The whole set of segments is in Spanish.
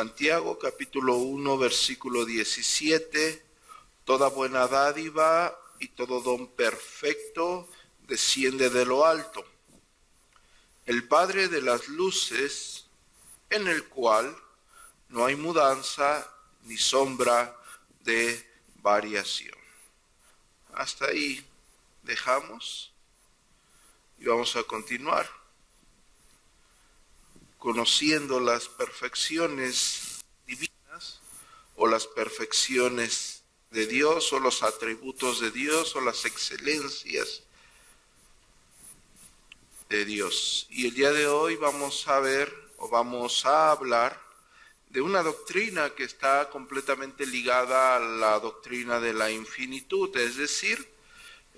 Santiago capítulo 1 versículo 17, toda buena dádiva y todo don perfecto desciende de lo alto, el Padre de las luces, en el cual no hay mudanza ni sombra de variación. Hasta ahí dejamos y vamos a continuar conociendo las perfecciones divinas o las perfecciones de Dios o los atributos de Dios o las excelencias de Dios. Y el día de hoy vamos a ver o vamos a hablar de una doctrina que está completamente ligada a la doctrina de la infinitud, es decir,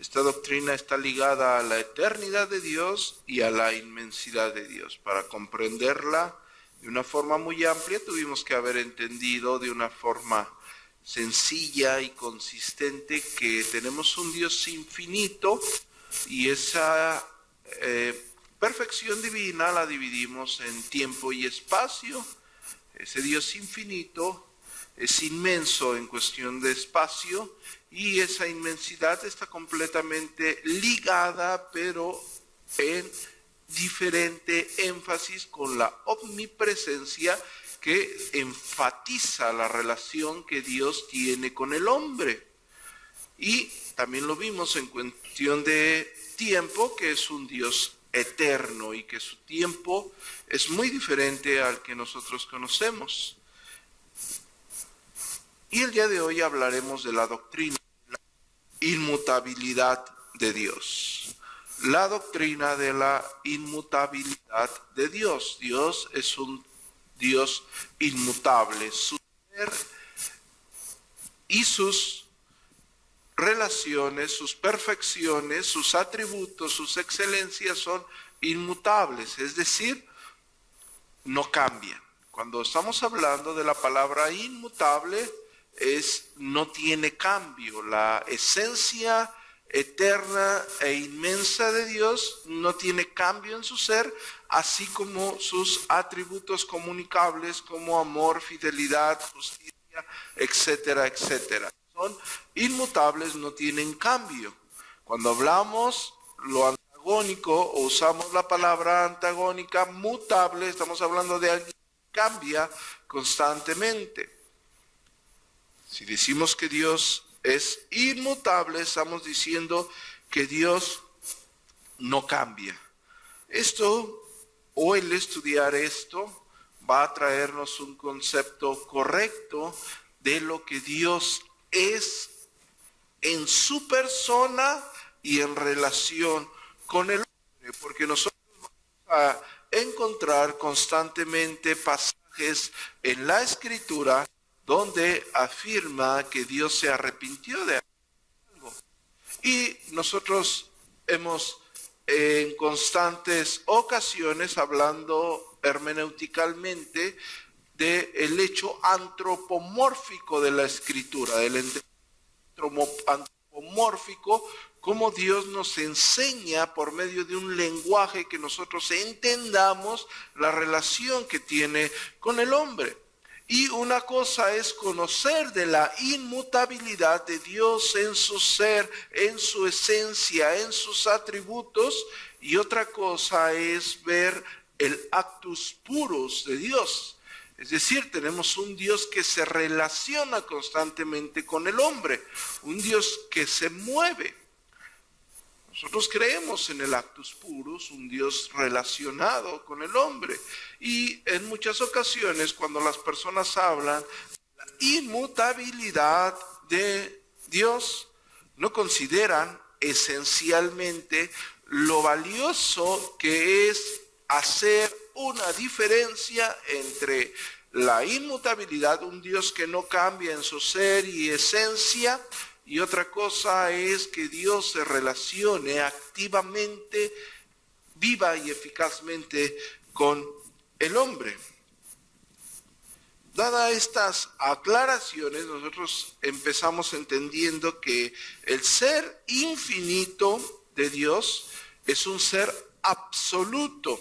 esta doctrina está ligada a la eternidad de Dios y a la inmensidad de Dios. Para comprenderla de una forma muy amplia tuvimos que haber entendido de una forma sencilla y consistente que tenemos un Dios infinito y esa perfección divina la dividimos en tiempo y espacio. Ese Dios infinito es inmenso en cuestión de espacio y esa inmensidad está completamente ligada, pero en diferente énfasis con la omnipresencia que enfatiza la relación que Dios tiene con el hombre. Y también lo vimos en cuestión de tiempo, que es un Dios eterno y que su tiempo es muy diferente al que nosotros conocemos. Y el día de hoy hablaremos de la doctrina de la inmutabilidad de Dios. La doctrina de la inmutabilidad de Dios. Dios es un Dios inmutable. Su ser y sus relaciones, sus perfecciones, sus atributos, sus excelencias son inmutables, es decir, no cambian. Cuando estamos hablando de la palabra inmutable, no tiene cambio. La esencia eterna e inmensa de Dios no tiene cambio en su ser, así como sus atributos comunicables como amor, fidelidad, justicia, etcétera, etcétera. Son inmutables, no tienen cambio. Cuando hablamos lo antagónico o usamos la palabra antagónica, mutable, estamos hablando de alguien que cambia constantemente. Si decimos que Dios es inmutable, estamos diciendo que Dios no cambia. Esto, o el estudiar esto, va a traernos un concepto correcto de lo que Dios es en su persona y en relación con el hombre, porque nosotros vamos a encontrar constantemente pasajes en la Escritura donde afirma que Dios se arrepintió de algo. Y nosotros hemos en constantes ocasiones, hablando hermenéuticamente, del hecho antropomórfico de la Escritura, del antropomórfico, como Dios nos enseña por medio de un lenguaje que nosotros entendamos la relación que tiene con el hombre. Y una cosa es conocer de la inmutabilidad de Dios en su ser, en su esencia, en sus atributos, y otra cosa es ver el actus purus de Dios. Es decir, tenemos un Dios que se relaciona constantemente con el hombre, un Dios que se mueve. Nosotros creemos en el actus purus, un Dios relacionado con el hombre. Y en muchas ocasiones, cuando las personas hablan de la inmutabilidad de Dios, no consideran esencialmente lo valioso que es hacer una diferencia entre la inmutabilidad, un Dios que no cambia en su ser y esencia, y otra cosa es que Dios se relacione activamente, viva y eficazmente con el hombre. Dadas estas aclaraciones, nosotros empezamos entendiendo que el ser infinito de Dios es un ser absoluto.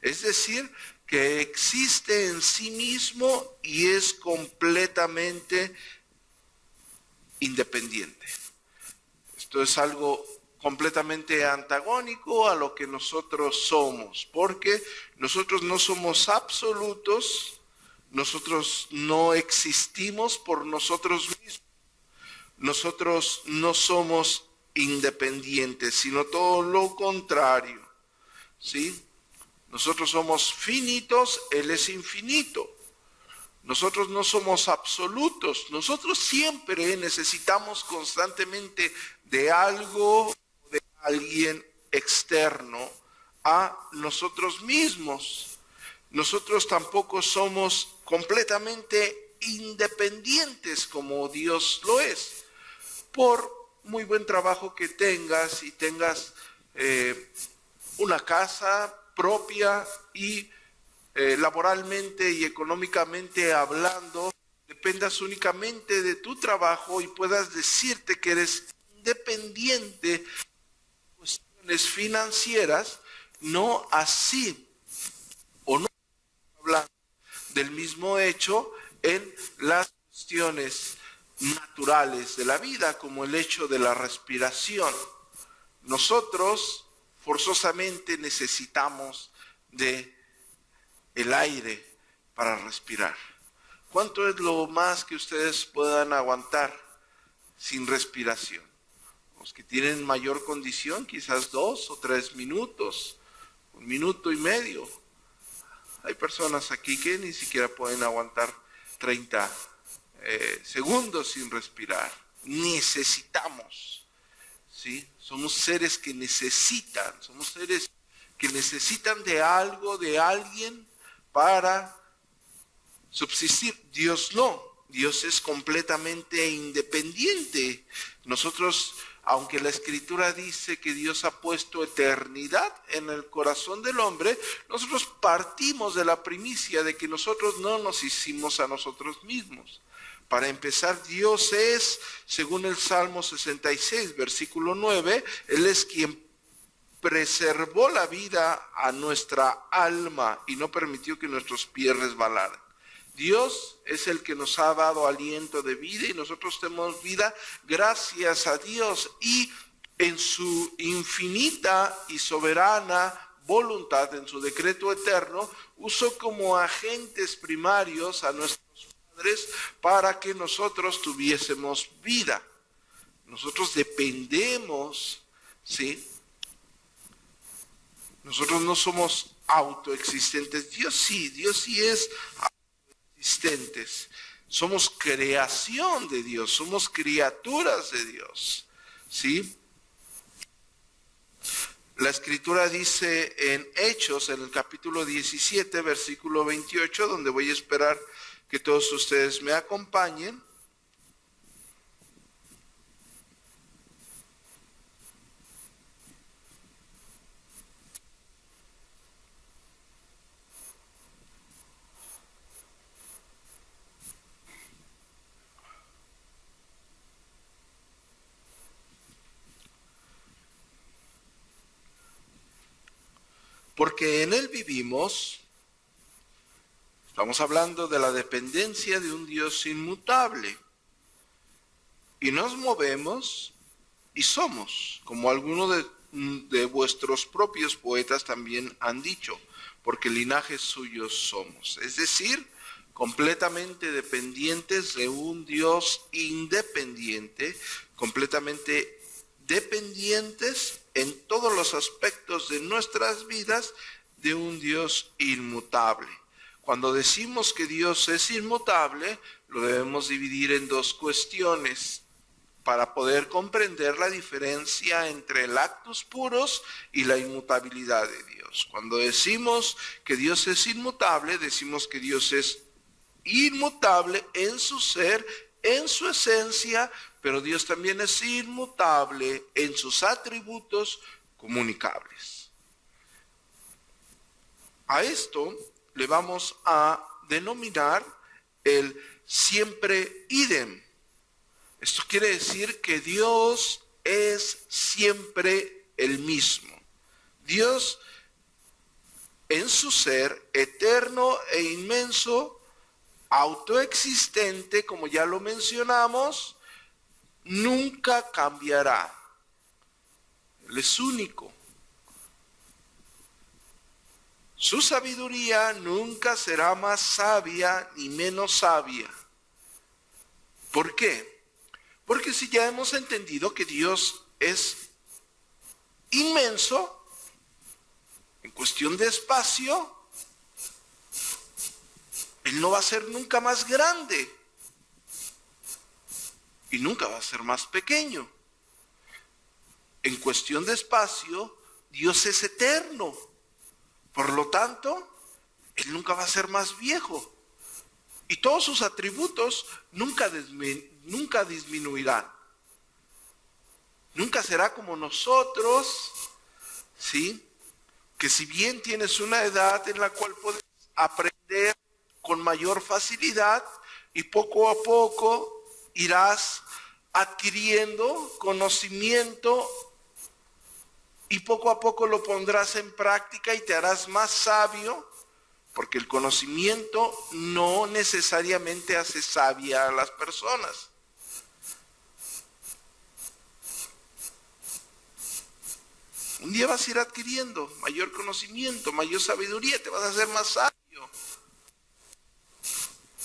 Es decir, que existe en sí mismo y es completamente independiente. Esto es algo completamente antagónico a lo que nosotros somos, porque nosotros no somos absolutos, nosotros no existimos por nosotros mismos, nosotros no somos independientes, sino todo lo contrario, ¿sí? Nosotros somos finitos, Él es infinito. Nosotros no somos absolutos, nosotros siempre necesitamos constantemente de algo, de alguien externo a nosotros mismos. Nosotros tampoco somos completamente independientes como Dios lo es. Por muy buen trabajo que tengas y tengas una casa propia y laboralmente y económicamente hablando, dependas únicamente de tu trabajo y puedas decirte que eres independiente de cuestiones financieras, no así, o no hablando del mismo hecho en las cuestiones naturales de la vida, como el hecho de la respiración. Nosotros forzosamente necesitamos de el aire para respirar. ¿Cuánto es lo más que ustedes puedan aguantar sin respiración? Los que tienen mayor condición, quizás 2 o 3 minutos, 1 minuto y medio. Hay personas aquí que ni siquiera pueden aguantar 30 segundos sin respirar. Necesitamos, ¿sí? Somos seres que necesitan, somos seres que necesitan de algo, de alguien para subsistir. Dios no, Dios es completamente independiente. Nosotros, aunque la Escritura dice que Dios ha puesto eternidad en el corazón del hombre, nosotros partimos de la primicia de que nosotros no nos hicimos a nosotros mismos. Para empezar, Dios es, según el Salmo 66, versículo 9, Él es quien preservó la vida a nuestra alma y no permitió que nuestros pies resbalaran. Dios es el que nos ha dado aliento de vida y nosotros tenemos vida gracias a Dios, y en su infinita y soberana voluntad, en su decreto eterno, usó como agentes primarios a nuestros padres para que nosotros tuviésemos vida. Nosotros dependemos, ¿sí? Nosotros no somos autoexistentes. Dios sí es autoexistentes. Somos creación de Dios, somos criaturas de Dios, ¿sí? La Escritura dice en Hechos, en el capítulo 17, versículo 28, donde voy a esperar que todos ustedes me acompañen. Porque en Él vivimos. Estamos hablando de la dependencia de un Dios inmutable. Y nos movemos y somos, como algunos de vuestros propios poetas también han dicho, porque linajes suyos somos. Es decir, completamente dependientes de un Dios independiente, completamente dependientes en todos los aspectos de nuestras vidas de un Dios inmutable. Cuando decimos que Dios es inmutable, lo debemos dividir en dos cuestiones para poder comprender la diferencia entre el actus puros y la inmutabilidad de Dios. Cuando decimos que Dios es inmutable, decimos que Dios es inmutable en su ser, en su esencia, pero Dios también es inmutable en sus atributos comunicables. A esto le vamos a denominar el siempre idem. Esto quiere decir que Dios es siempre el mismo. Dios en su ser, eterno e inmenso, autoexistente, como ya lo mencionamos, nunca cambiará. Él es único. Su sabiduría nunca será más sabia ni menos sabia. ¿Por qué? Porque si ya hemos entendido que Dios es inmenso, en cuestión de espacio, Él no va a ser nunca más grande y nunca va a ser más pequeño. En cuestión de espacio, Dios es eterno. Por lo tanto, Él nunca va a ser más viejo. Y todos sus atributos nunca disminuirán. Nunca será como nosotros, ¿sí? Que si bien tienes una edad en la cual puedes aprender con mayor facilidad y poco a poco irás adquiriendo conocimiento y poco a poco lo pondrás en práctica y te harás más sabio, porque el conocimiento no necesariamente hace sabia a las personas. Un día vas a ir adquiriendo mayor conocimiento, mayor sabiduría, te vas a hacer más sabio.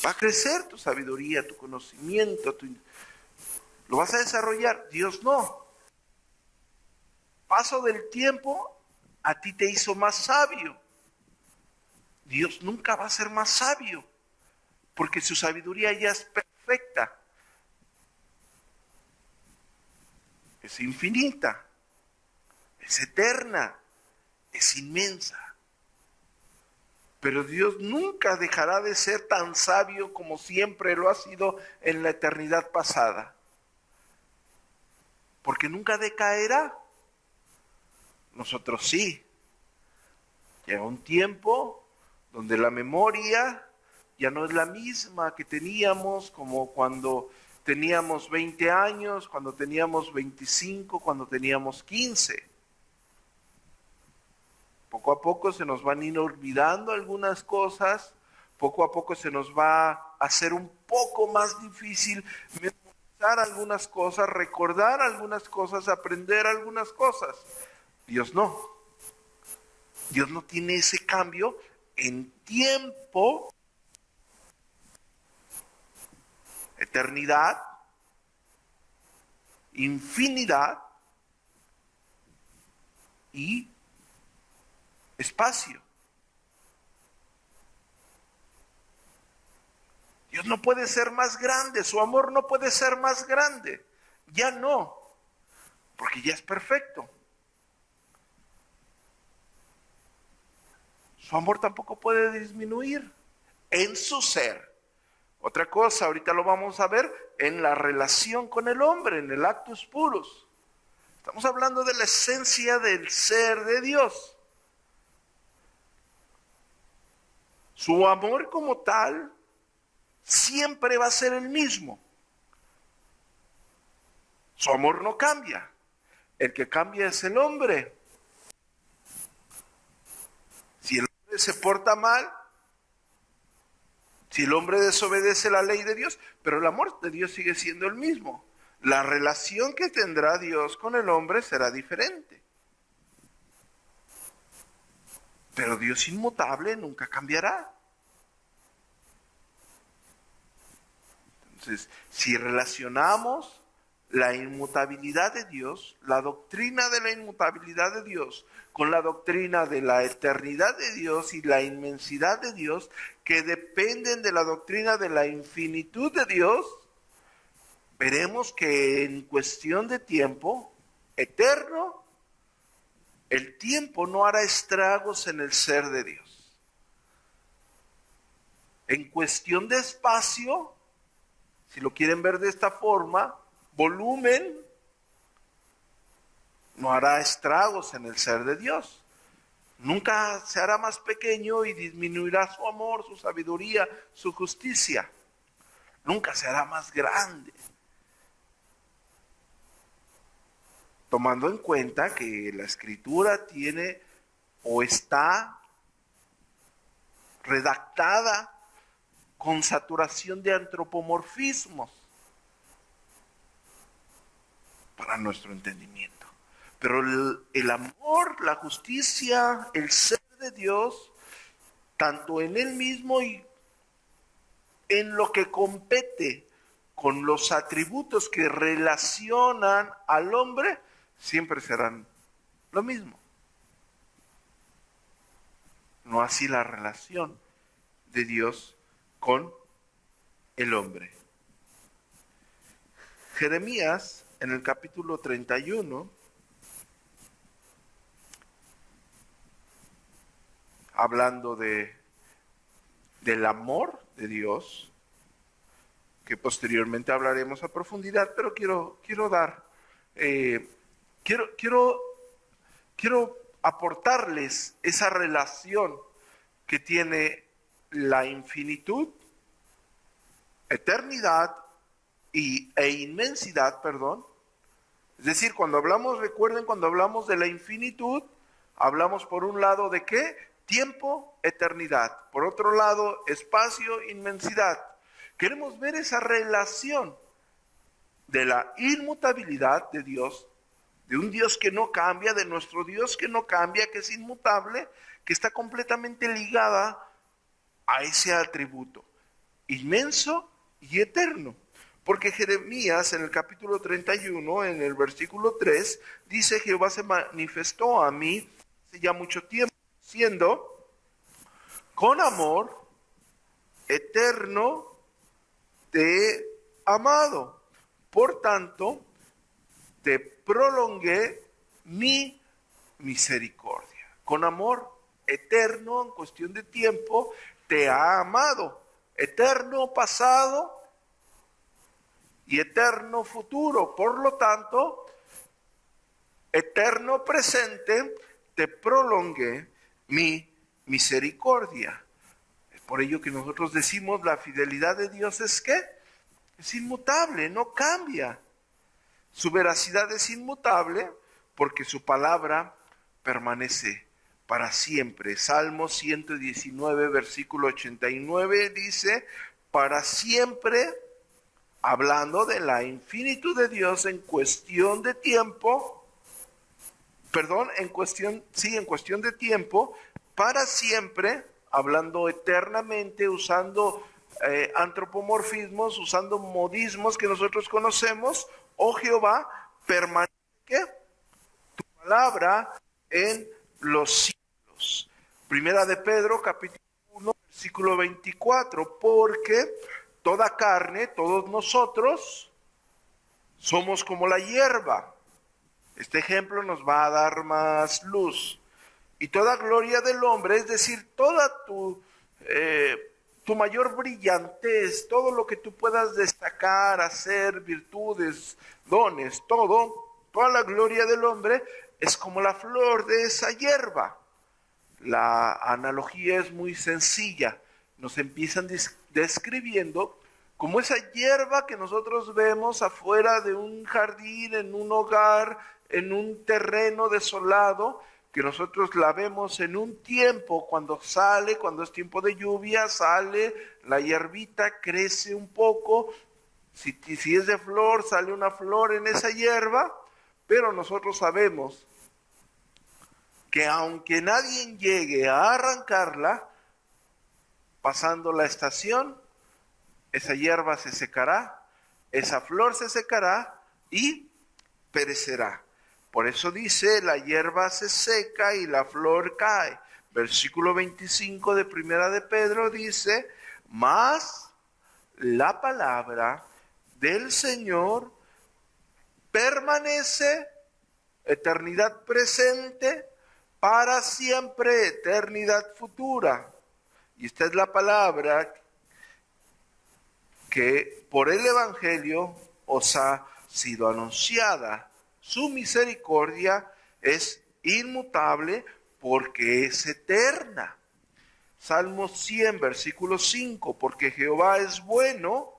Va a crecer tu sabiduría, tu conocimiento, lo vas a desarrollar. Dios no. Paso del tiempo a ti te hizo más sabio. Dios nunca va a ser más sabio, porque su sabiduría ya es perfecta. Es infinita, es eterna, es inmensa. Pero Dios nunca dejará de ser tan sabio como siempre lo ha sido en la eternidad pasada. Porque nunca decaerá. Nosotros sí. Llega un tiempo donde la memoria ya no es la misma que teníamos como cuando teníamos 20 años, cuando teníamos 25, cuando teníamos 15. Poco a poco se nos van a ir olvidando algunas cosas, poco a poco se nos va a hacer un poco más difícil memorizar algunas cosas, recordar algunas cosas, aprender algunas cosas. Dios no. Dios no tiene ese cambio en tiempo, eternidad, infinidad y espacio. Dios no puede ser más grande, su amor no puede ser más grande. Ya no, porque ya es perfecto. Su amor tampoco puede disminuir en su ser. Otra cosa, ahorita lo vamos a ver en la relación con el hombre, en el actus purus. Estamos hablando de la esencia del ser de Dios. Su amor como tal siempre va a ser el mismo. Su amor no cambia. El que cambia es el hombre. Si el hombre se porta mal, si el hombre desobedece la ley de Dios, pero el amor de Dios sigue siendo el mismo. La relación que tendrá Dios con el hombre será diferente. Pero Dios inmutable nunca cambiará. Entonces, si relacionamos la inmutabilidad de Dios, la doctrina de la inmutabilidad de Dios, con la doctrina de la eternidad de Dios y la inmensidad de Dios, que dependen de la doctrina de la infinitud de Dios, veremos que en cuestión de tiempo eterno, el tiempo no hará estragos en el ser de Dios. En cuestión de espacio, si lo quieren ver de esta forma, volumen, no hará estragos en el ser de Dios. Nunca se hará más pequeño y disminuirá su amor, su sabiduría, su justicia. Nunca se hará más grande. Tomando en cuenta que la Escritura tiene o está redactada con saturación de antropomorfismos para nuestro entendimiento. Pero el amor, la justicia, el ser de Dios, tanto en Él mismo y en lo que compete con los atributos que relacionan al hombre, siempre serán lo mismo. No así la relación de Dios con el hombre. Jeremías, en el capítulo 31, hablando del amor de Dios, que posteriormente hablaremos a profundidad, pero quiero aportarles esa relación que tiene la infinitud, eternidad e inmensidad, perdón. Es decir, recuerden, cuando hablamos de la infinitud, hablamos por un lado de ¿qué? Tiempo, eternidad. Por otro lado, espacio, inmensidad. Queremos ver esa relación de la inmutabilidad de Dios, de un Dios que no cambia, de nuestro Dios que no cambia, que es inmutable, que está completamente ligada a ese atributo inmenso y eterno. Porque Jeremías, en el capítulo 31, en el versículo 3, dice: Jehová se manifestó a mí hace ya mucho tiempo, diciendo: con amor eterno te he amado, por tanto te prolongué mi misericordia. Con amor eterno, en cuestión de tiempo, te ha amado. Eterno pasado y eterno futuro. Por lo tanto, eterno presente, te prolongué mi misericordia. Es por ello que nosotros decimos: la fidelidad de Dios es ¿qué? Es inmutable, no cambia. Su veracidad es inmutable porque su palabra permanece para siempre. Salmo 119, versículo 89 dice: para siempre, hablando de la infinitud de Dios en cuestión de tiempo, en cuestión de tiempo, para siempre, hablando eternamente, usando antropomorfismos, usando modismos que nosotros conocemos. Oh Jehová, permanece tu palabra en los siglos. Primera de Pedro, capítulo 1, versículo 24, porque toda carne, todos nosotros, somos como la hierba. Este ejemplo nos va a dar más luz. Y toda gloria del hombre, es decir, toda tu mayor brillantez, todo lo que tú puedas destacar, hacer, virtudes, dones, toda la gloria del hombre es como la flor de esa hierba. La analogía es muy sencilla. Nos empiezan describiendo como esa hierba que nosotros vemos afuera de un jardín, en un hogar, en un terreno desolado, que nosotros la vemos en un tiempo, cuando es tiempo de lluvia, sale la hierbita, crece un poco, si es de flor, sale una flor en esa hierba, pero nosotros sabemos que aunque nadie llegue a arrancarla, pasando la estación, esa hierba se secará, esa flor se secará y perecerá. Por eso dice: la hierba se seca y la flor cae. Versículo 25 de Primera de Pedro dice: mas la palabra del Señor permanece, eternidad presente, para siempre, eternidad futura. Y esta es la palabra que por el Evangelio os ha sido anunciada. Su misericordia es inmutable porque es eterna. Salmo 100, versículo 5, porque Jehová es bueno,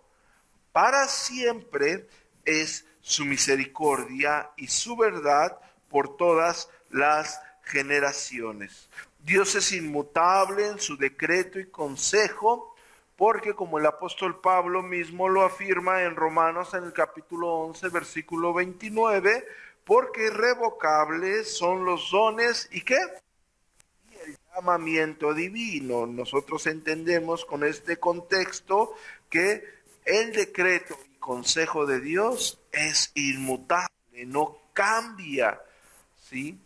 para siempre es su misericordia y su verdad por todas las generaciones. Dios es inmutable en su decreto y consejo, porque como el apóstol Pablo mismo lo afirma en Romanos en el capítulo 11, versículo 29, porque irrevocables son los dones y ¿qué? Y el llamamiento divino. Nosotros entendemos con este contexto que el decreto y consejo de Dios es inmutable, no cambia, ¿sí?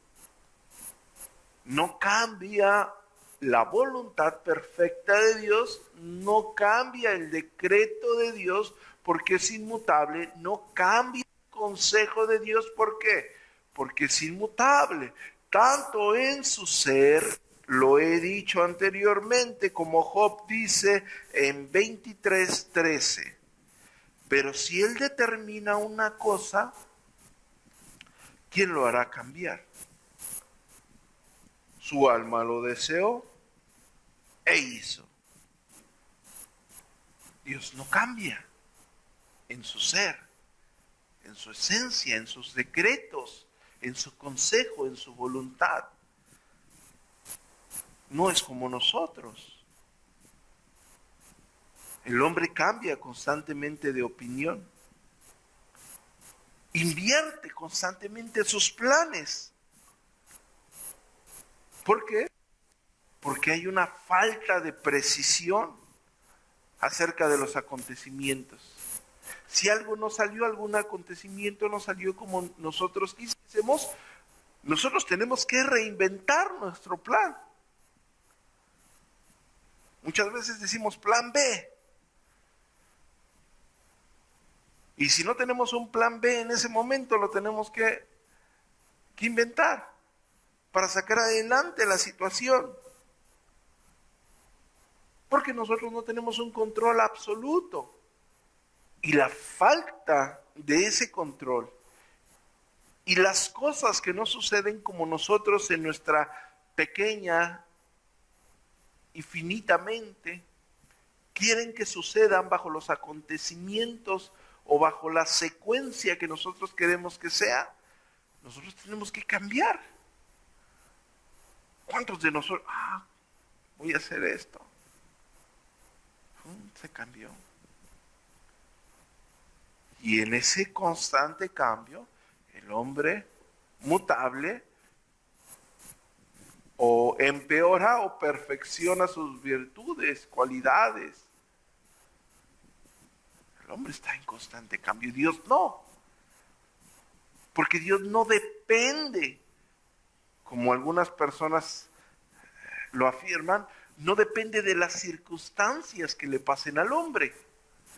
No cambia la voluntad perfecta de Dios, no cambia el decreto de Dios porque es inmutable, no cambia el consejo de Dios, ¿por qué? Porque es inmutable, tanto en su ser, lo he dicho anteriormente, como Job dice en 23:13, pero si él determina una cosa, ¿quién lo hará cambiar? Su alma lo deseó e hizo. Dios no cambia en su ser, en su esencia, en sus decretos, en su consejo, en su voluntad. No es como nosotros. El hombre cambia constantemente de opinión. Invierte constantemente sus planes. ¿Por qué? Porque hay una falta de precisión acerca de los acontecimientos. Si algo no salió, algún acontecimiento no salió como nosotros quisiésemos, nosotros tenemos que reinventar nuestro plan. Muchas veces decimos plan B. Y si no tenemos un plan B en ese momento, lo tenemos que inventar para sacar adelante la situación. Porque nosotros no tenemos un control absoluto. Y la falta de ese control y las cosas que no suceden como nosotros en nuestra pequeña y finita mente quieren que sucedan bajo los acontecimientos o bajo la secuencia que nosotros queremos que sea, nosotros tenemos que cambiar. ¿Cuántos de nosotros, voy a hacer esto? Se cambió. Y en ese constante cambio, el hombre mutable o empeora o perfecciona sus virtudes, cualidades. El hombre está en constante cambio, Dios no. Porque Dios no depende, como algunas personas lo afirman, no depende de las circunstancias que le pasen al hombre.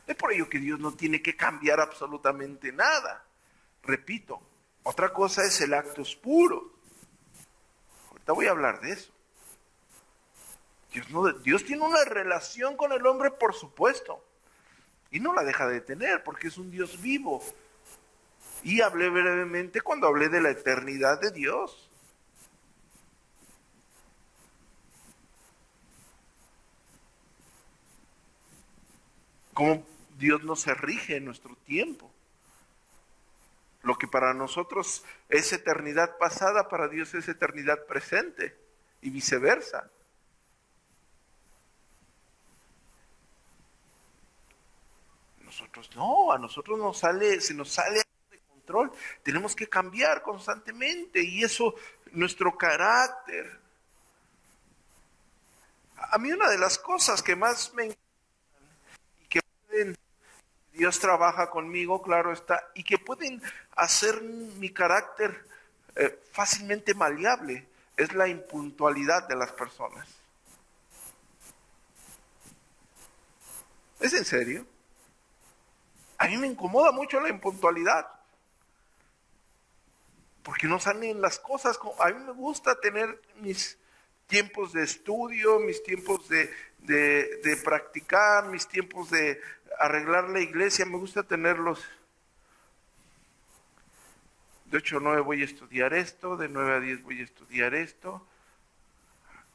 Es por ello que Dios no tiene que cambiar absolutamente nada. Repito, otra cosa es el actus puro. Ahorita voy a hablar de eso. Dios tiene una relación con el hombre, por supuesto. Y no la deja de tener, porque es un Dios vivo. Y hablé brevemente cuando hablé de la eternidad de Dios. Cómo Dios no se rige en nuestro tiempo. Lo que para nosotros es eternidad pasada, para Dios es eternidad presente y viceversa. Nosotros no, a nosotros se nos sale de control. Tenemos que cambiar constantemente y eso, nuestro carácter. A mí una de las cosas que más me encantan y que Dios trabaja conmigo, claro está, y que pueden hacer mi carácter fácilmente maleable, es la impuntualidad de las personas. ¿Es en serio? A mí me incomoda mucho la impuntualidad, porque no salen las cosas. A mí me gusta tener mis tiempos de estudio, mis tiempos de practicar, mis tiempos de arreglar la iglesia, me gusta tenerlos. De 8 a 9 voy a estudiar esto, de 9 a 10 voy a estudiar esto,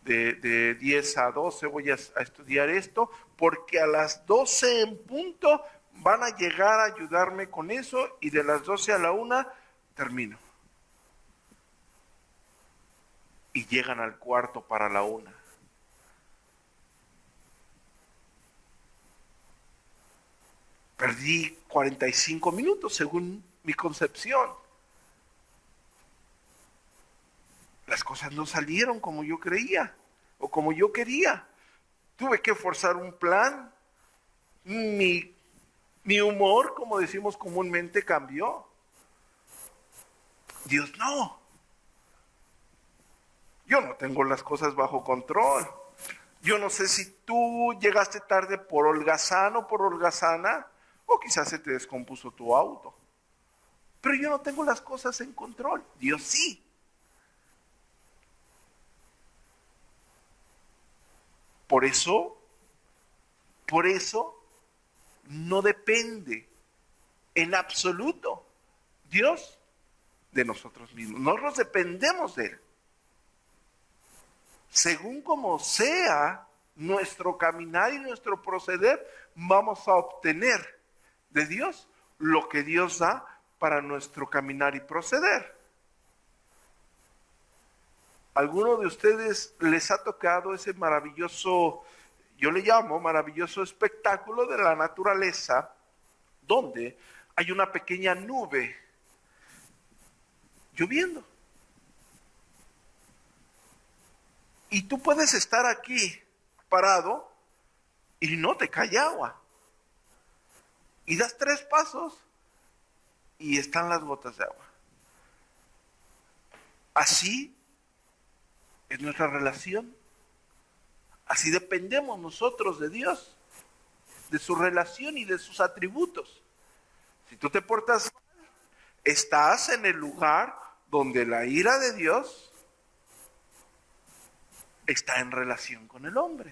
de 10 a 12 voy a estudiar esto, porque a las 12 en punto van a llegar a ayudarme con eso y de las 12 a la 1 termino. y llegan al cuarto para la 1. Perdí 45 minutos según mi concepción. Las cosas no salieron como yo creía o como yo quería. Tuve que forzar un plan. Mi humor, como decimos comúnmente, cambió. Dios no. Yo no tengo las cosas bajo control. Yo no sé si tú llegaste tarde por holgazán o por holgazana, o quizás se te descompuso tu auto. Pero yo no tengo las cosas en control. Dios sí. Por eso, no depende en absoluto Dios de nosotros mismos. Nosotros dependemos de Él. Según como sea nuestro caminar y nuestro proceder, vamos a obtener de Dios lo que Dios da para nuestro caminar y proceder. ¿Alguno de ustedes les ha tocado ese maravilloso, yo le llamo maravilloso espectáculo de la naturaleza, donde hay una pequeña nube lloviendo? Y tú puedes estar aquí parado y no te cae agua. Y das 3 pasos y están las gotas de agua. Así es nuestra relación. Así dependemos nosotros de Dios, de su relación y de sus atributos. Si tú te portas mal, estás en el lugar donde la ira de Dios está en relación con el hombre.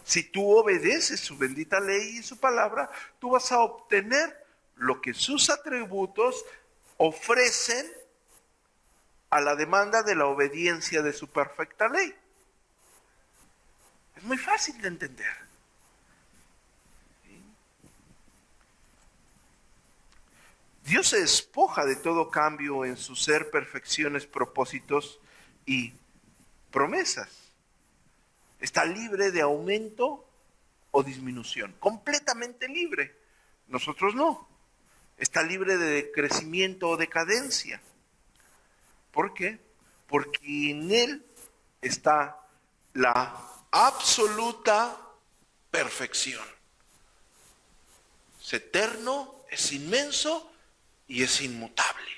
Si tú obedeces su bendita ley y su palabra, tú vas a obtener lo que sus atributos ofrecen a la demanda de la obediencia de su perfecta ley. Es muy fácil de entender. Dios se despoja de todo cambio en su ser, perfecciones, propósitos y promesas. Está libre de aumento o disminución, completamente libre. Nosotros no. Está libre de crecimiento o decadencia. ¿Por qué? Porque en Él está la absoluta perfección. Es eterno, es inmenso y es inmutable.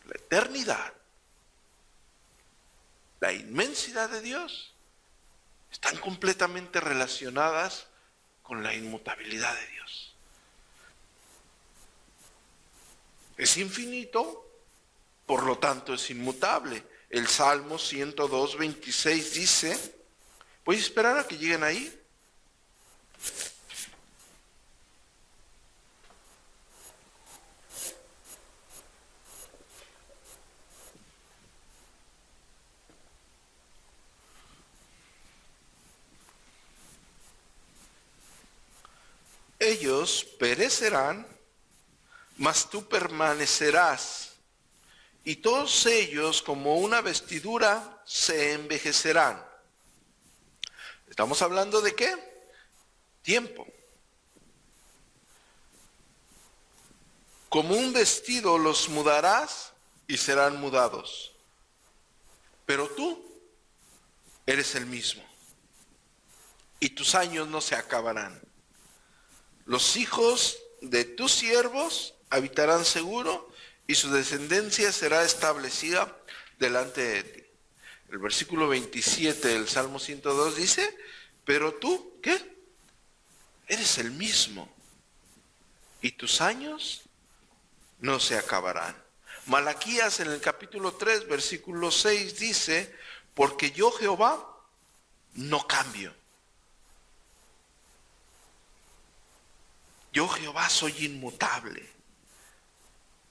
La eternidad, la inmensidad de Dios están completamente relacionadas con la inmutabilidad de Dios. Es infinito, por lo tanto es inmutable. El Salmo 102, 26 dice, voy a esperar a que lleguen ahí. Ellos perecerán, mas tú permanecerás, y todos ellos como una vestidura se envejecerán. ¿Estamos hablando de qué? Tiempo. Como un vestido los mudarás y serán mudados. Pero tú eres el mismo, y tus años no se acabarán. Los hijos de tus siervos habitarán seguro, y su descendencia será establecida delante de ti. El versículo 27 del Salmo 102 dice, pero tú, ¿qué? Eres el mismo, y tus años no se acabarán. Malaquías en el capítulo 3, versículo 6 dice, porque yo Jehová no cambio. Yo Jehová soy inmutable.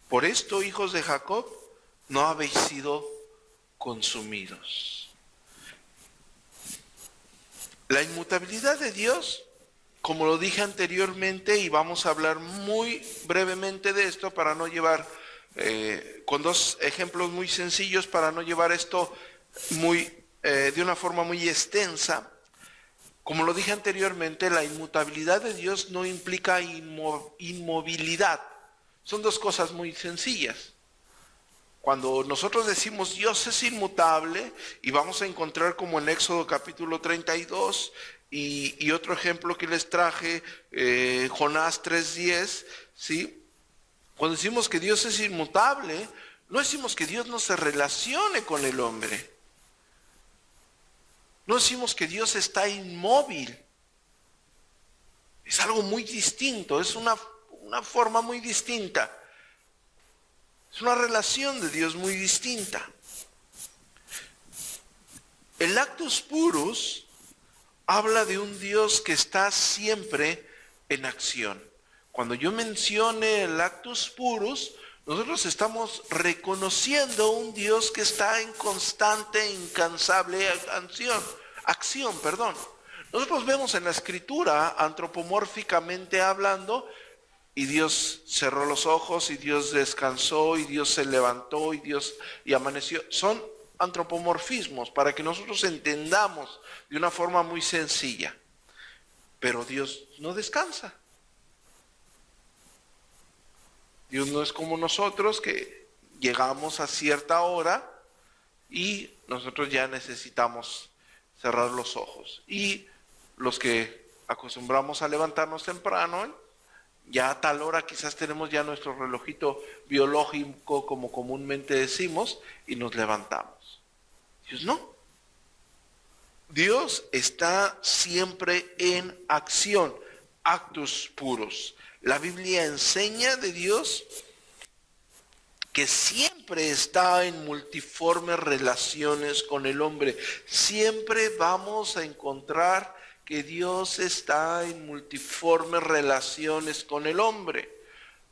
Por esto, hijos de Jacob, no habéis sido consumidos. La inmutabilidad de Dios como lo dije anteriormente, y vamos a hablar muy brevemente de esto para no llevar, con dos ejemplos muy sencillos, para no llevar esto de una forma muy extensa. Como lo dije anteriormente, la inmutabilidad de Dios no implica inmovilidad. Son dos cosas muy sencillas. Cuando nosotros decimos Dios es inmutable, y vamos a encontrar como en Éxodo capítulo 32, y otro ejemplo que les traje, Jonás 3:10, ¿sí? Cuando decimos que Dios es inmutable, no decimos que Dios no se relacione con el hombre. No decimos que Dios está inmóvil. Es algo muy distinto, es una forma muy distinta. Es una relación de Dios muy distinta. El Actus Purus habla de un Dios que está siempre en acción. Cuando yo mencione el Actus Purus, nosotros estamos reconociendo un Dios que está en constante, incansable acción. Nosotros vemos en la Escritura, antropomórficamente hablando, y Dios cerró los ojos, y Dios descansó, y Dios se levantó, y amaneció. Son antropomorfismos para que nosotros entendamos de una forma muy sencilla. Pero Dios no descansa. Dios no es como nosotros, que llegamos a cierta hora y nosotros ya necesitamos cerrar los ojos. Y los que acostumbramos a levantarnos temprano, ya a tal hora quizás tenemos ya nuestro relojito biológico, como comúnmente decimos, y nos levantamos. Dios no. Dios está siempre en acción. Actus Purus. La Biblia enseña de Dios que siempre está en multiformes relaciones con el hombre. Siempre vamos a encontrar que Dios está en multiformes relaciones con el hombre.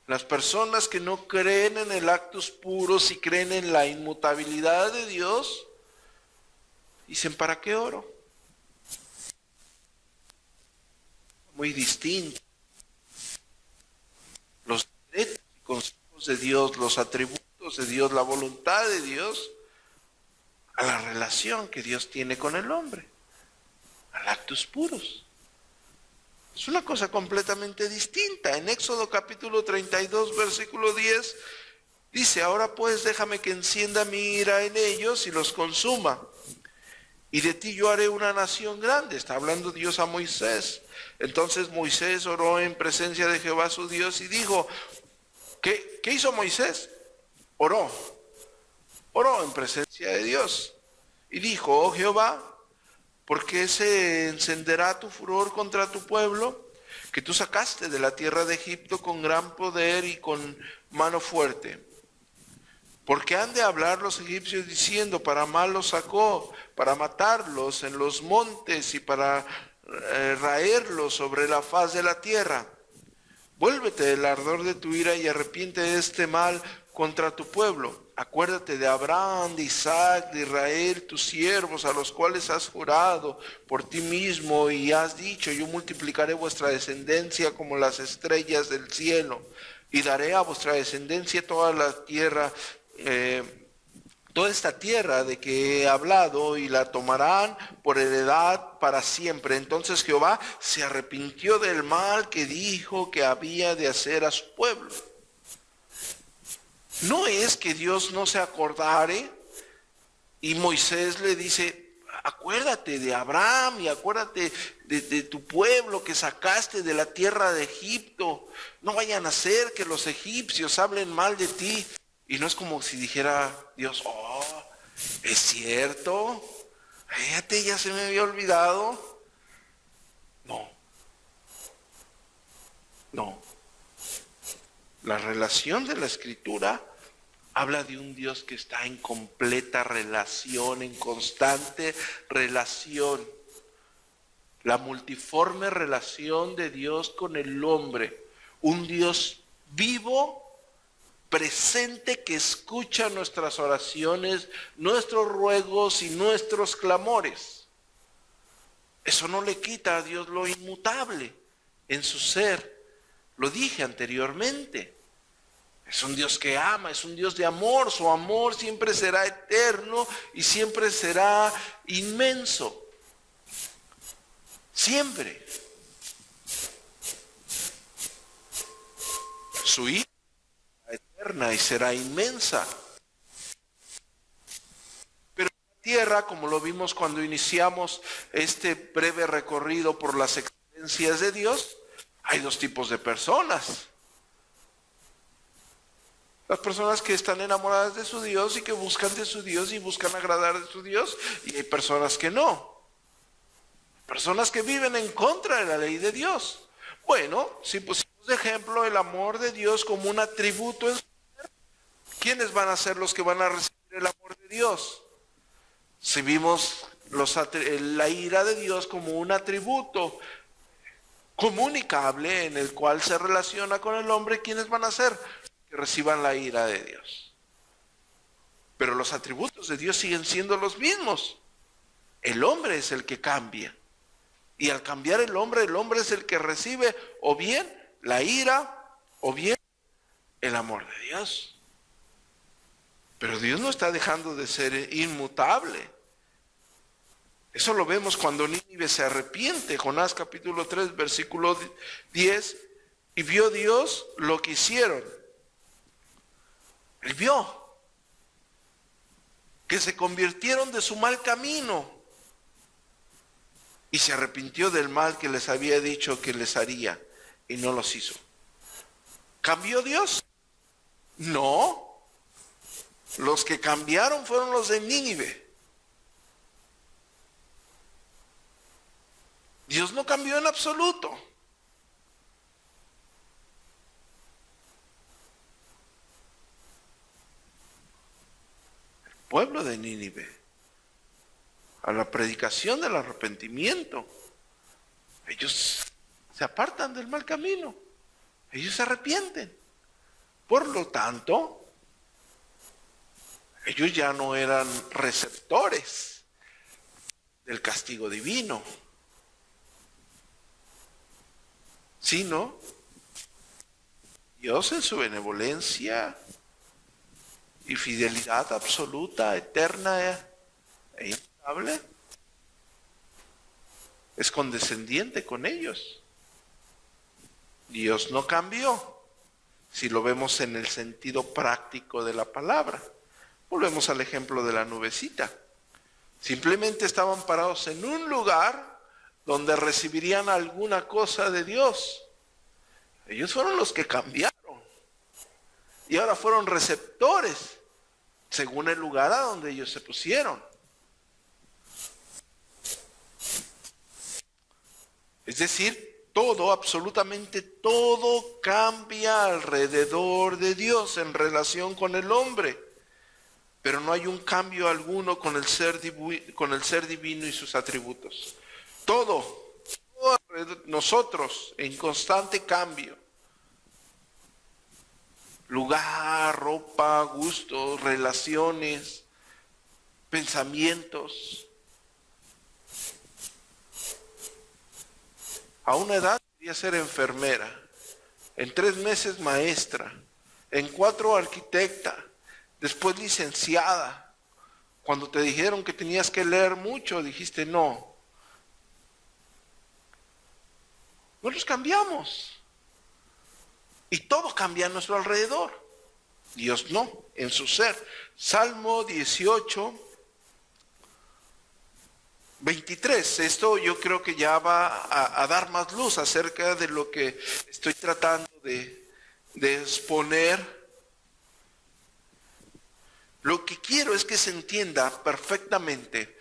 Las personas que no creen en el Actus Purus y creen en la inmutabilidad de Dios, dicen, ¿para qué oro? Muy distinto. Los derechos y conceptos de Dios, los atributos de Dios, la voluntad de Dios, a la relación que Dios tiene con el hombre, al Actus Purus. Es una cosa completamente distinta. En Éxodo capítulo 32, versículo 10, dice, ahora pues déjame que encienda mi ira en ellos y los consuma. Y de ti yo haré una nación grande. Está hablando Dios a Moisés. Entonces Moisés oró en presencia de Jehová su Dios y dijo, ¿qué hizo Moisés? Oró en presencia de Dios. Y dijo, oh Jehová, ¿por qué se encenderá tu furor contra tu pueblo? Que tú sacaste de la tierra de Egipto con gran poder y con mano fuerte. Porque han de hablar los egipcios diciendo, para mal los sacó, para matarlos en los montes y para raerlos sobre la faz de la tierra. Vuélvete del ardor de tu ira y arrepiente de este mal contra tu pueblo. Acuérdate de Abraham, de Isaac, de Israel, tus siervos, a los cuales has jurado por ti mismo y has dicho, yo multiplicaré vuestra descendencia como las estrellas del cielo y daré a vuestra descendencia toda la tierra, toda esta tierra de que he hablado, y la tomarán por heredad para siempre. Entonces Jehová se arrepintió del mal que dijo que había de hacer a su pueblo. No es que Dios no se acordare, y Moisés le dice, acuérdate de Abraham y acuérdate de tu pueblo que sacaste de la tierra de Egipto. No vayan a hacer que los egipcios hablen mal de ti. Y no es como si dijera Dios, oh, es cierto, fíjate, ya se me había olvidado. No. La relación de la Escritura habla de un Dios que está en completa relación, en constante relación. La multiforme relación de Dios con el hombre. Un Dios vivo, presente, que escucha nuestras oraciones, nuestros ruegos y nuestros clamores. Eso no le quita a Dios lo inmutable. en su ser. Lo dije anteriormente. Es un Dios que ama, es un Dios de amor. Su amor siempre será eterno y siempre será inmenso. Siempre. Su ira será eterna y será inmensa. Pero en la tierra, como lo vimos cuando iniciamos este breve recorrido por las excelencias de Dios, hay dos tipos de personas. Las personas que están enamoradas de su Dios y que buscan de su Dios y buscan agradar de su Dios. Y hay personas que no. Personas que viven en contra de la ley de Dios. Bueno, si pusimos de ejemplo el amor de Dios como un atributo en su ser, ¿quiénes van a ser los que van a recibir el amor de Dios? Si vimos la ira de Dios como un atributo comunicable en el cual se relaciona con el hombre, ¿quiénes van a ser? Que reciban la ira de Dios. Pero los atributos de Dios siguen siendo los mismos. El hombre es el que cambia. Y al cambiar el hombre es el que recibe o bien la ira o bien el amor de Dios. Pero Dios no está dejando de ser inmutable. Eso lo vemos cuando Nínive se arrepiente. Jonás capítulo 3, versículo 10. Y vio Dios lo que hicieron. Él vio que se convirtieron de su mal camino y se arrepintió del mal que les había dicho que les haría y no los hizo. ¿Cambió Dios? No. Los que cambiaron fueron los de Nínive. Dios no cambió en absoluto. El pueblo de Nínive, a la predicación del arrepentimiento, ellos se apartan del mal camino. Ellos se arrepienten. Por lo tanto, ellos ya no eran receptores del castigo divino, sino Dios en su benevolencia y fidelidad absoluta, eterna e inmutable, es condescendiente con ellos. Dios no cambió, si lo vemos en el sentido práctico de la palabra. Volvemos al ejemplo de la nubecita. Simplemente estaban parados en un lugar donde recibirían alguna cosa de Dios. Ellos fueron los que cambiaron. Y ahora fueron receptores, según el lugar a donde ellos se pusieron. Es decir, todo, absolutamente todo cambia alrededor de Dios en relación con el hombre. Pero no hay un cambio alguno con el ser divino y sus atributos. Todo nosotros en constante cambio. Lugar, ropa, gustos, relaciones, pensamientos. A una edad quería ser enfermera, en 3 meses maestra, en 4 arquitecta, después licenciada. Cuando te dijeron que tenías que leer mucho, dijiste no. Nosotros cambiamos. Y todo cambia a nuestro alrededor. Dios no, en su ser. Salmo 18, 23. Esto yo creo que ya va a dar más luz acerca de lo que estoy tratando de exponer. Lo que quiero es que se entienda perfectamente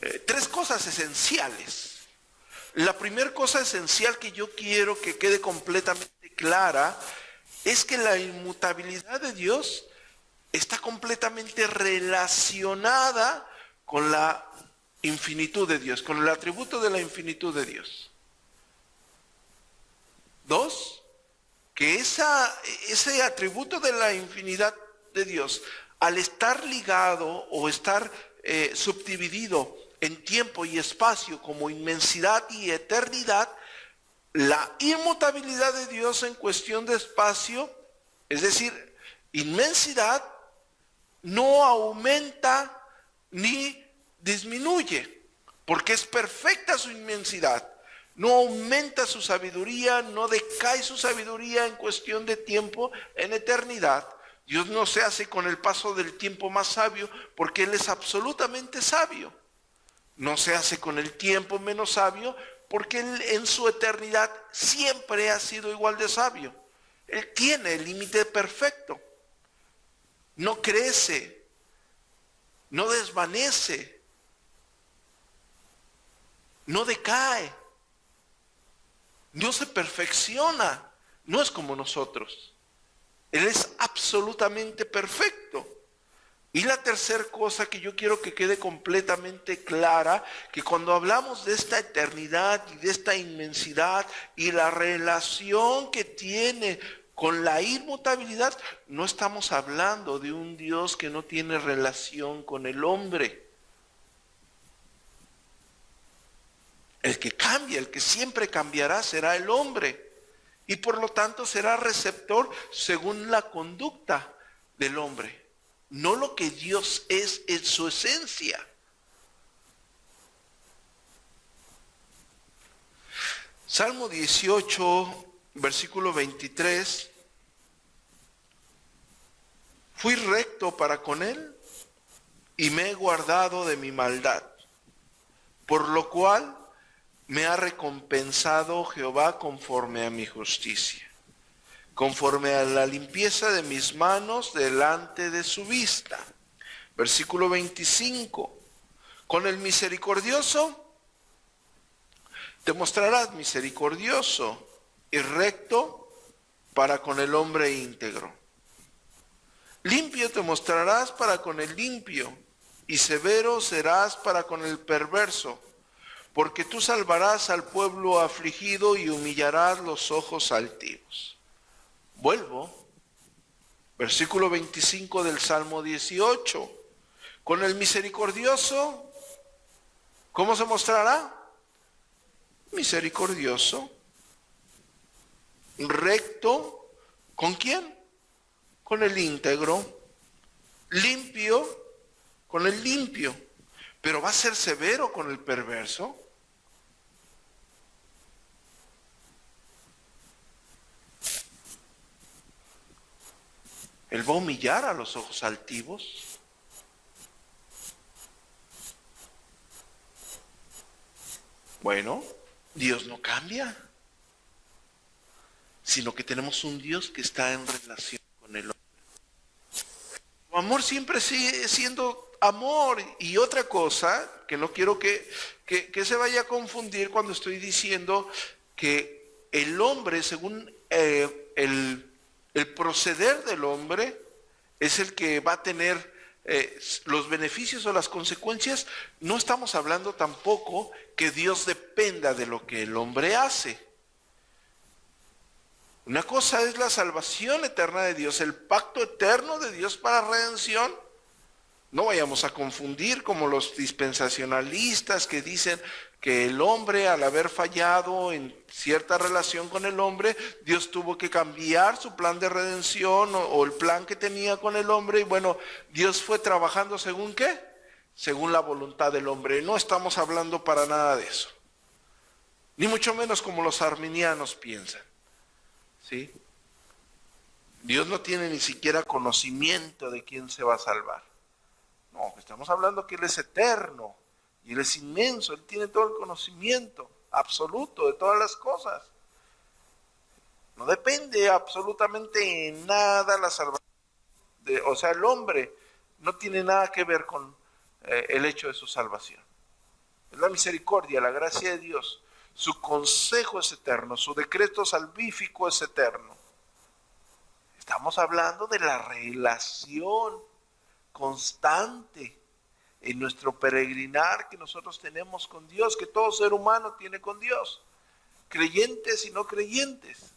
3 cosas esenciales. La primera cosa esencial que yo quiero que quede completamente clara es que la inmutabilidad de Dios está completamente relacionada con la infinitud de Dios, con el atributo de la infinitud de Dios. 2, que ese atributo de la infinidad de Dios, al estar ligado o estar subdividido en tiempo y espacio como inmensidad y eternidad, la inmutabilidad de Dios en cuestión de espacio, es decir, inmensidad, no aumenta ni disminuye, porque es perfecta su inmensidad. No aumenta su sabiduría, no decae su sabiduría en cuestión de tiempo, en eternidad. Dios no se hace con el paso del tiempo más sabio, porque Él es absolutamente sabio. No se hace con el tiempo menos sabio, porque Él en su eternidad siempre ha sido igual de sabio. Él tiene el límite perfecto. No crece, no desvanece, no decae, no se perfecciona, no es como nosotros. Él es absolutamente perfecto. Y la tercera cosa que yo quiero que quede completamente clara, que cuando hablamos de esta eternidad y de esta inmensidad y la relación que tiene con la inmutabilidad, no estamos hablando de un Dios que no tiene relación con el hombre. El que cambia, el que siempre cambiará será el hombre. Y por lo tanto será receptor según la conducta del hombre. No lo que Dios es en su esencia. Salmo 18, versículo 23. Fui recto para con él y me he guardado de mi maldad, por lo cual me ha recompensado Jehová conforme a mi justicia, conforme a la limpieza de mis manos delante de su vista. Versículo 25. Con el misericordioso te mostrarás misericordioso y recto para con el hombre íntegro. Limpio te mostrarás para con el limpio y severo serás para con el perverso, porque tú salvarás al pueblo afligido y humillarás los ojos altivos. Vuelvo, versículo 25 del Salmo 18. Con el misericordioso, ¿cómo se mostrará? Misericordioso, recto, ¿con quién? Con el íntegro, limpio, con el limpio, pero va a ser severo con el perverso. Él va a humillar a los ojos altivos. Bueno, Dios no cambia, sino que tenemos un Dios que está en relación con el hombre. Su amor siempre sigue siendo amor. Y otra cosa, que no quiero que se vaya a confundir cuando estoy diciendo que el hombre, según el proceder del hombre, es el que va a tener los beneficios o las consecuencias. No estamos hablando tampoco que Dios dependa de lo que el hombre hace. Una cosa es la salvación eterna de Dios, el pacto eterno de Dios para redención. No vayamos a confundir como los dispensacionalistas que dicen que el hombre, al haber fallado en cierta relación con el hombre, Dios tuvo que cambiar su plan de redención o el plan que tenía con el hombre. Y bueno, Dios fue trabajando según ¿qué? Según la voluntad del hombre. No estamos hablando para nada de eso. Ni mucho menos como los arminianos piensan. ¿Sí? Dios no tiene ni siquiera conocimiento de quién se va a salvar. No, estamos hablando que Él es eterno y Él es inmenso. Él tiene todo el conocimiento absoluto de todas las cosas. No depende absolutamente en nada la salvación. O sea, el hombre no tiene nada que ver con el hecho de su salvación. Es la misericordia, la gracia de Dios. Su consejo es eterno, su decreto salvífico es eterno. Estamos hablando de la relación constante en nuestro peregrinar que nosotros tenemos con Dios, que todo ser humano tiene con Dios, creyentes y no creyentes.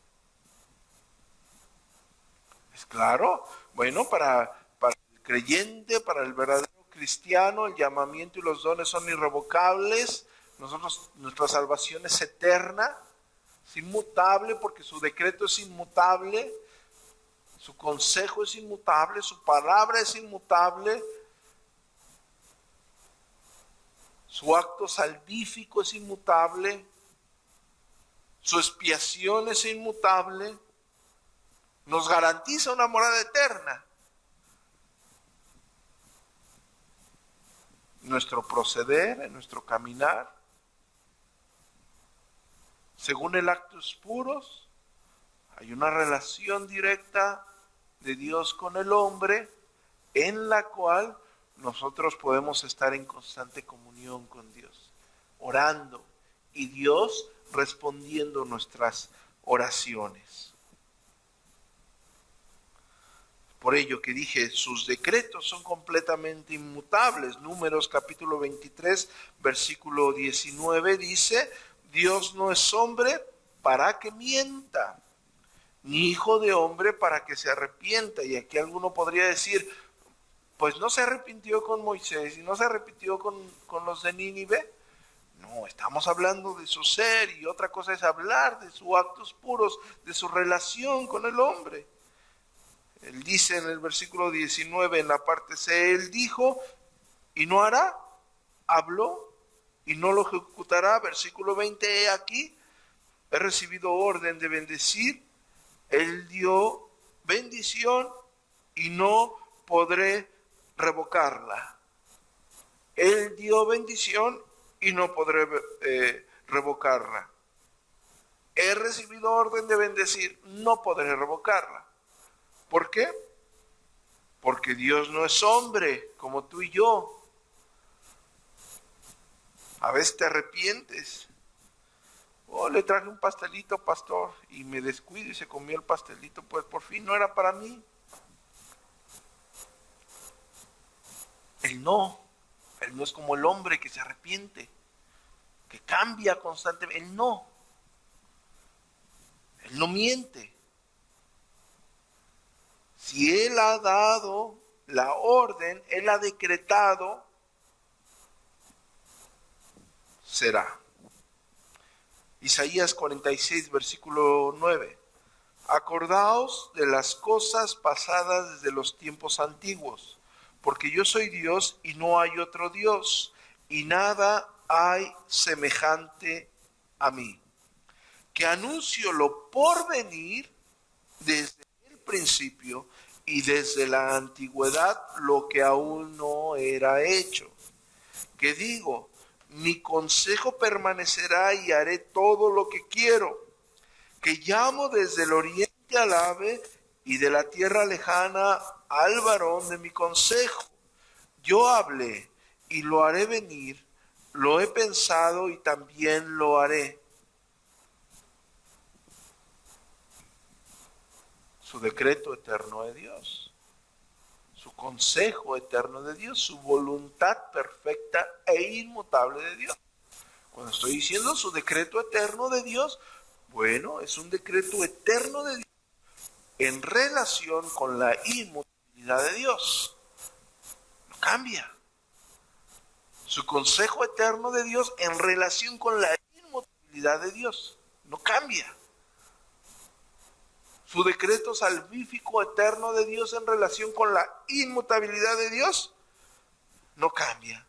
¿Es claro? Bueno, para el creyente, para el verdadero cristiano, el llamamiento y los dones son irrevocables. Nuestra salvación es eterna, Es inmutable porque su decreto es inmutable, su consejo es inmutable, su palabra es inmutable, su acto salvífico es inmutable, su expiación es inmutable, nos garantiza una morada eterna. Nuestro proceder, en nuestro caminar, según el actos puros, hay una relación directa de Dios con el hombre en la cual nosotros podemos estar en constante comunión con Dios, orando y Dios respondiendo nuestras oraciones. Por ello que dije, sus decretos son completamente inmutables. Números capítulo 23, versículo 19 dice, Dios no es hombre para que mienta, ni hijo de hombre para que se arrepienta. Y aquí alguno podría decir, pues no se arrepintió con Moisés y no se arrepintió con los de Nínive. No, estamos hablando de su ser y otra cosa es hablar de sus actos puros, de su relación con el hombre. Él dice en el versículo 19, en la parte C, él dijo y no hará, habló y no lo ejecutará. Versículo 20, he aquí, he recibido orden de bendecir, él dio bendición y no podré revocarla. Él dio bendición y no podré revocarla. He recibido orden de bendecir, no podré revocarla. ¿Por qué? Porque Dios no es hombre como tú y yo. A veces te arrepientes. Oh, le traje un pastelito, pastor, y me descuido y se comió el pastelito, pues por fin no era para mí. Él no es como el hombre que se arrepiente, que cambia constantemente. Él no miente. Si Él ha dado la orden, Él ha decretado, será. Isaías 46, versículo 9. Acordaos de las cosas pasadas desde los tiempos antiguos, porque yo soy Dios y no hay otro Dios, y nada hay semejante a mí, que anuncio lo por venir desde el principio y desde la antigüedad lo que aún no era hecho. Que digo, mi consejo permanecerá y haré todo lo que quiero. Que llamo desde el oriente al ave y de la tierra lejana al varón de mi consejo. Yo hablé y lo haré venir, lo he pensado y también lo haré. Su decreto eterno de Dios, su consejo eterno de Dios, su voluntad perfecta e inmutable de Dios. Cuando estoy diciendo su decreto eterno de Dios, bueno, es un decreto eterno de Dios en relación con la inmutabilidad de Dios. No cambia. Su consejo eterno de Dios en relación con la inmutabilidad de Dios. No cambia. Su decreto salvífico eterno de Dios en relación con la inmutabilidad de Dios no cambia.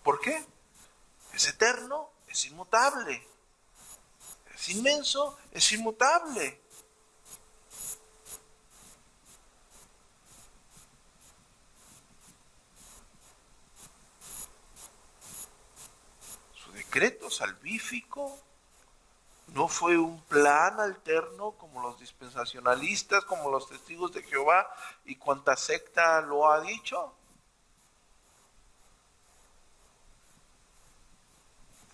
¿Por qué? Es eterno, es inmutable. Es inmenso, es inmutable. Su decreto salvífico no fue un plan alterno como los dispensacionalistas, como los testigos de Jehová y cuanta secta lo ha dicho.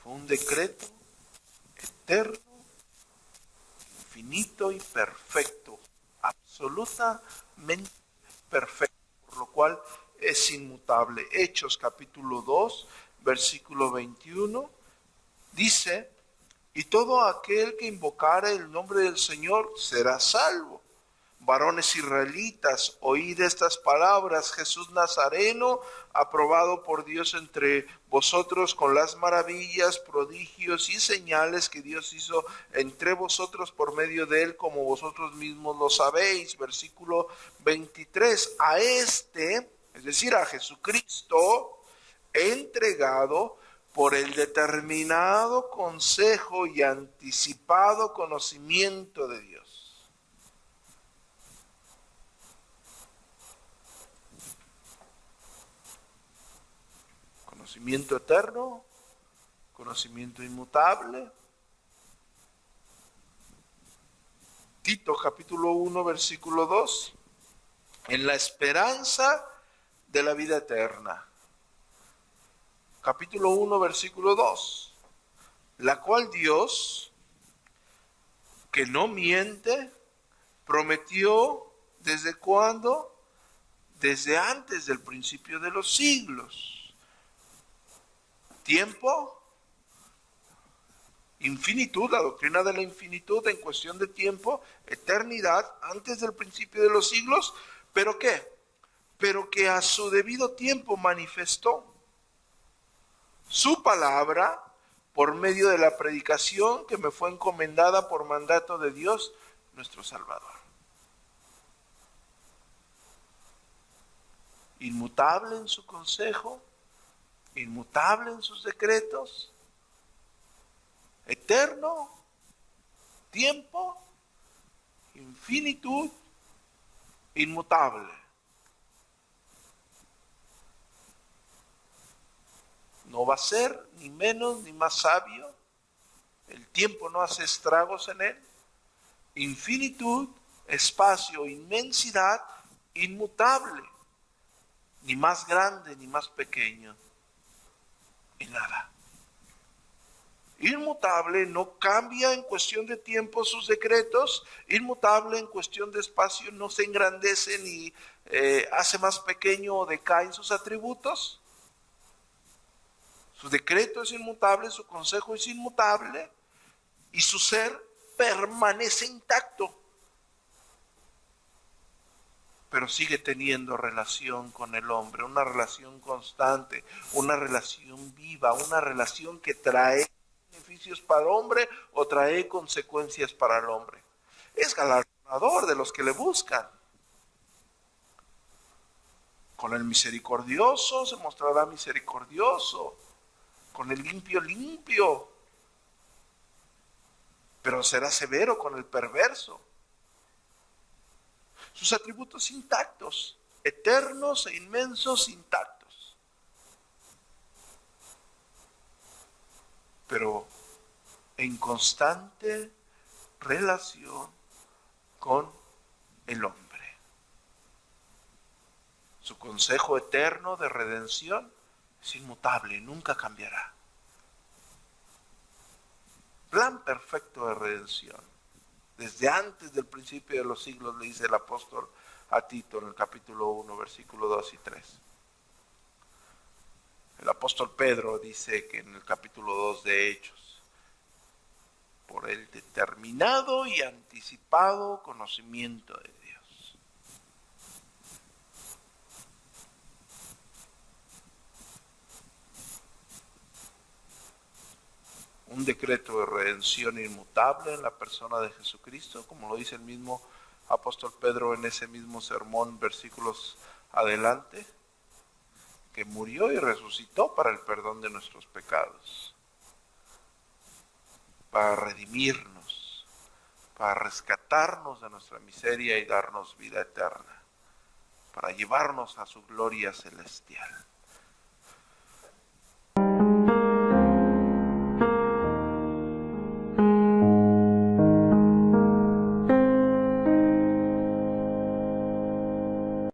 Fue un decreto eterno, infinito y perfecto, absolutamente perfecto, por lo cual es inmutable. Hechos capítulo 2, versículo 21, dice: y todo aquel que invocare el nombre del Señor será salvo. Varones israelitas, oíd estas palabras: Jesús Nazareno, aprobado por Dios entre vosotros con las maravillas, prodigios y señales que Dios hizo entre vosotros por medio de él, como vosotros mismos lo sabéis. Versículo 23. A este, es decir, a Jesucristo, entregado por el determinado consejo y anticipado conocimiento de Dios. Conocimiento eterno, conocimiento inmutable. Tito capítulo 1 versículo 2. En la esperanza de la vida eterna. Capítulo 1 versículo 2. La cual Dios, que no miente, prometió ¿desde cuándo? Desde antes del principio de los siglos. Tiempo, infinitud, la doctrina de la infinitud en cuestión de tiempo, eternidad, antes del principio de los siglos, ¿pero qué? Pero que a su debido tiempo manifestó su palabra por medio de la predicación que me fue encomendada por mandato de Dios, nuestro Salvador. Inmutable en su consejo, inmutable en sus decretos, eterno, tiempo, infinitud, inmutable. No va a ser ni menos ni más sabio. El tiempo no hace estragos en él. Infinitud, espacio, inmensidad, inmutable. Ni más grande ni más pequeño. Y nada. Inmutable, no cambia en cuestión de tiempo sus decretos. Inmutable en cuestión de espacio, no se engrandece ni hace más pequeño o decaen sus atributos. Su decreto es inmutable, su consejo es inmutable y su ser permanece intacto. Pero sigue teniendo relación con el hombre, una relación constante, una relación viva, una relación que trae beneficios para el hombre o trae consecuencias para el hombre. Es galardonador de los que le buscan. Con el misericordioso se mostrará misericordioso, con el limpio, limpio, pero será severo con el perverso. Sus atributos intactos, eternos e inmensos, intactos. Pero en constante relación con el hombre. Su consejo eterno de redención es inmutable, nunca cambiará. Plan perfecto de redención. Desde antes del principio de los siglos, le dice el apóstol a Tito en el capítulo 1, versículo 2 y 3. El apóstol Pedro dice que en el capítulo 2 de Hechos, por el determinado y anticipado conocimiento de Dios. Un decreto de redención inmutable en la persona de Jesucristo, como lo dice el mismo apóstol Pedro en ese mismo sermón, versículos adelante, que murió y resucitó para el perdón de nuestros pecados, para redimirnos, para rescatarnos de nuestra miseria y darnos vida eterna, para llevarnos a su gloria celestial.